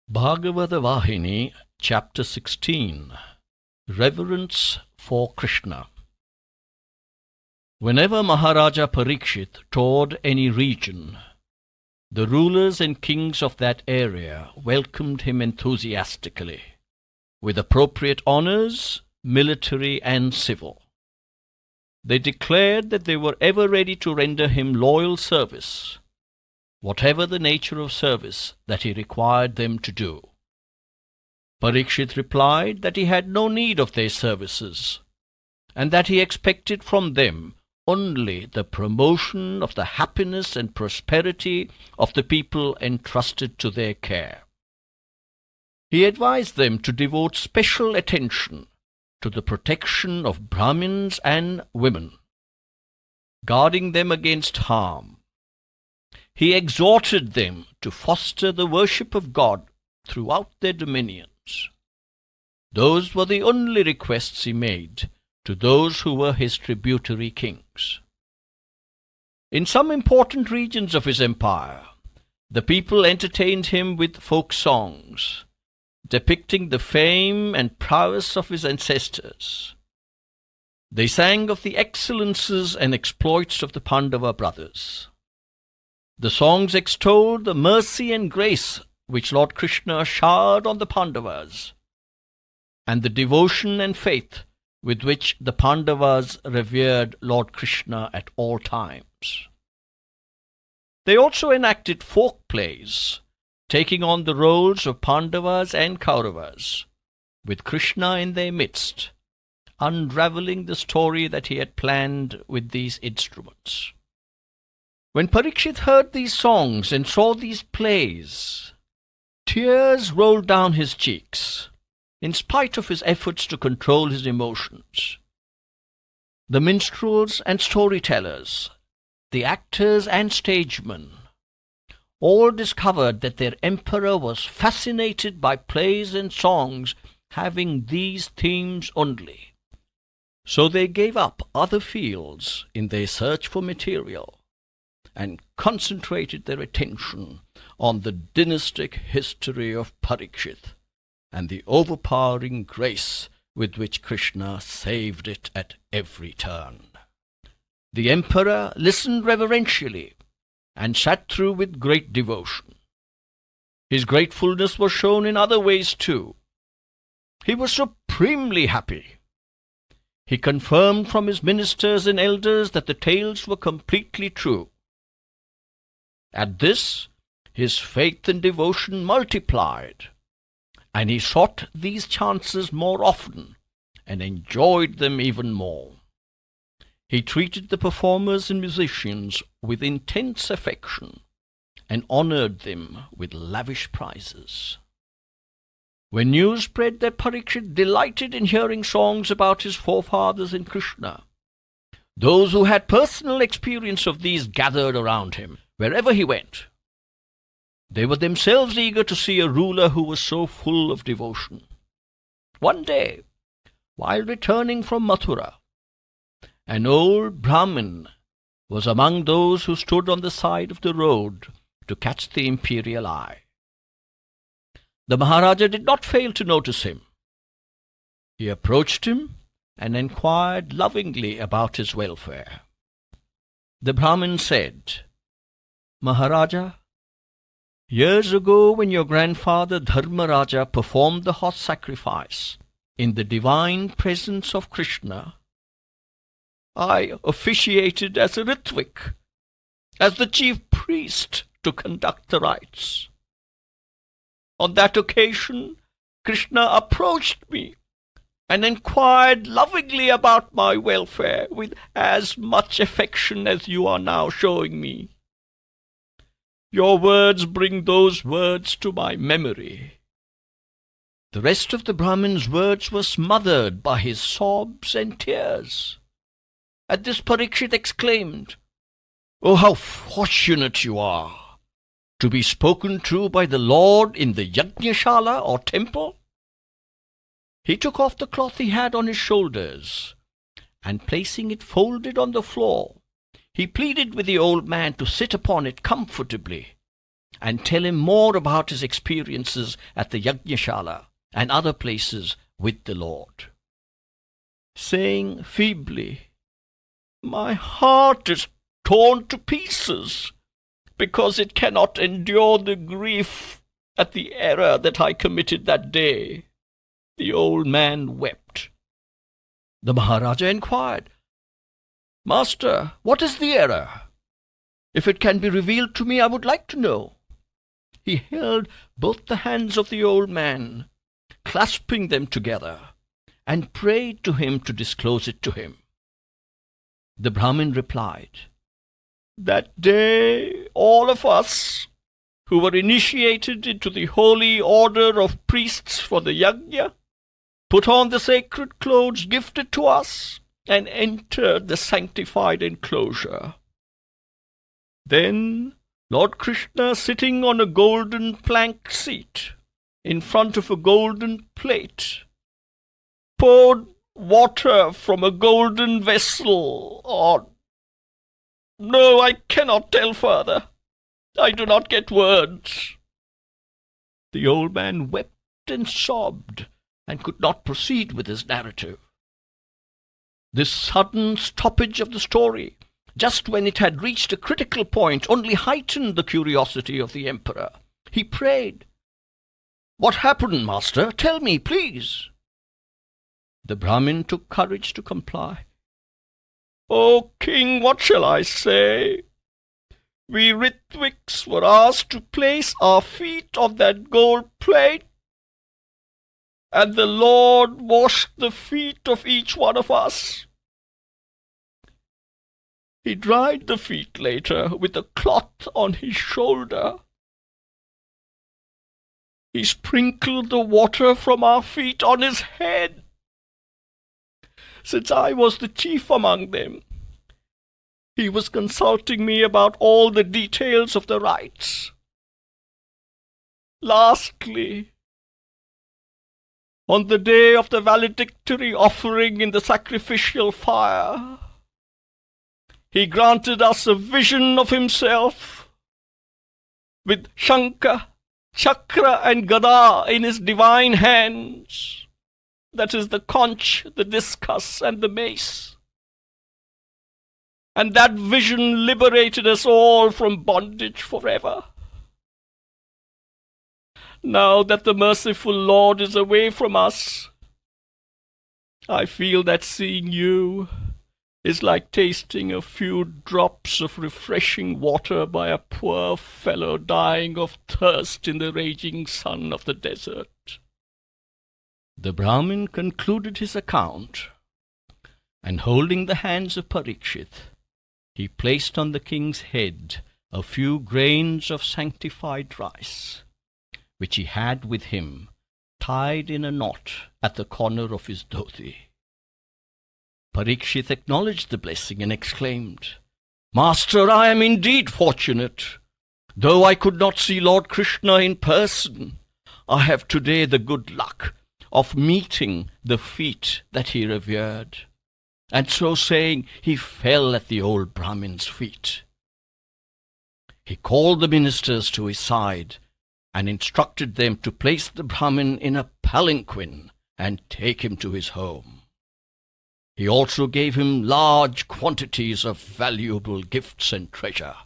Bhagawatha Vahini, Chapter 16. Reverence for Krishna. Whenever Maharaja Parikshit toured any region, the rulers and kings of that area welcomed him enthusiastically, with appropriate honors, military and civil. They declared that they were ever ready to render him loyal service, whatever the nature of service that he required them to do. Parikshit replied that he had no need of their services, and that he expected from them only the promotion of the happiness and prosperity of the people entrusted to their care. He advised them to devote special attention to the protection of Brahmins and women, guarding them against harm. He exhorted them to foster the worship of God throughout their dominions. Those were the only requests he made to those who were his tributary kings. In some important regions of his empire, the people entertained him with folk songs, depicting the fame and prowess of his ancestors. They sang of the excellences and exploits of the Pandava brothers. The songs extolled the mercy and grace which Lord Krishna showered on the Pandavas, and the devotion and faith with which the Pandavas revered Lord Krishna at all times. They also enacted folk plays, taking on the roles of Pandavas and Kauravas, with Krishna in their midst, unravelling the story that he had planned with these instruments. When Parikshit heard these songs and saw these plays, tears rolled down his cheeks, in spite of his efforts to control his emotions. The minstrels and storytellers, the actors and stagemen, all discovered that their emperor was fascinated by plays and songs having these themes only. So they gave up other fields in their search for material, and concentrated their attention on the dynastic history of Parikshit and the overpowering grace with which Krishna saved it at every turn. The emperor listened reverentially and sat through with great devotion. His gratefulness was shown in other ways too. He was supremely happy. He confirmed from his ministers and elders that the tales were completely true. At this, his faith and devotion multiplied, and he sought these chances more often and enjoyed them even more. He treated the performers and musicians with intense affection and honored them with lavish prizes. When news spread that Parikshit delighted in hearing songs about his forefathers in Krishna, those who had personal experience of these gathered around him wherever he went. They were themselves eager to see a ruler who was so full of devotion. One day, while returning from Mathura, an old Brahmin was among those who stood on the side of the road to catch the imperial eye. The Maharaja did not fail to notice him. He approached him and inquired lovingly about his welfare. The Brahmin said, "Maharaja, years ago when your grandfather Dharmaraja performed the hot sacrifice in the divine presence of Krishna, I officiated as a Ritvik, as the chief priest to conduct the rites. On that occasion, Krishna approached me and inquired lovingly about my welfare with as much affection as you are now showing me. Your words bring those words to my memory." The rest of the Brahmin's words were smothered by his sobs and tears. At this Parikshit exclaimed, "Oh, how fortunate you are, to be spoken to by the Lord in the Yajñashala or temple." He took off the cloth he had on his shoulders, and placing it folded on the floor, he pleaded with the old man to sit upon it comfortably, and tell him more about his experiences at the Yajñashala and other places with the Lord. Saying feebly, "My heart is torn to pieces, because it cannot endure the grief at the error that I committed that day," the old man wept. The Maharaja inquired, "Master, what is the error? If it can be revealed to me, I would like to know." He held both the hands of the old man, clasping them together, and prayed to him to disclose it to him. The Brahmin replied, "That day all of us who were initiated into the holy order of priests for the yajna put on the sacred clothes gifted to us and entered the sanctified enclosure. Then Lord Krishna, sitting on a golden plank seat in front of a golden plate, poured water from a golden vessel on—" "No, I cannot tell further. I do not get words." The old man wept and sobbed, and could not proceed with his narrative. This sudden stoppage of the story, just when it had reached a critical point, only heightened the curiosity of the emperor. He prayed, "What happened, master? Tell me, please." The Brahmin took courage to comply. "O king, what shall I say? We Ritviks were asked to place our feet on that gold plate, and the Lord washed the feet of each one of us. He dried the feet later with a cloth on his shoulder. He sprinkled the water from our feet on his head. Since I was the chief among them, he was consulting me about all the details of the rites. Lastly, on the day of the valedictory offering in the sacrificial fire, he granted us a vision of himself with Shankha, Chakra and Gada in his divine hands, that is the conch, the discus and the mace. And that vision liberated us all from bondage forever. Now that the merciful Lord is away from us, I feel that seeing you is like tasting a few drops of refreshing water by a poor fellow dying of thirst in the raging sun of the desert." The Brahmin concluded his account, and holding the hands of Parikshit, he placed on the king's head a few grains of sanctified rice, which he had with him tied in a knot at the corner of his dhoti. Parikshit acknowledged the blessing and exclaimed, "Master, I am indeed fortunate. Though I could not see Lord Krishna in person, I have today the good luck of meeting the feet that he revered." And so saying, he fell at the old Brahmin's feet. He called the ministers to his side and instructed them to place the Brahmin in a palanquin and take him to his home. He also gave him large quantities of valuable gifts and treasure.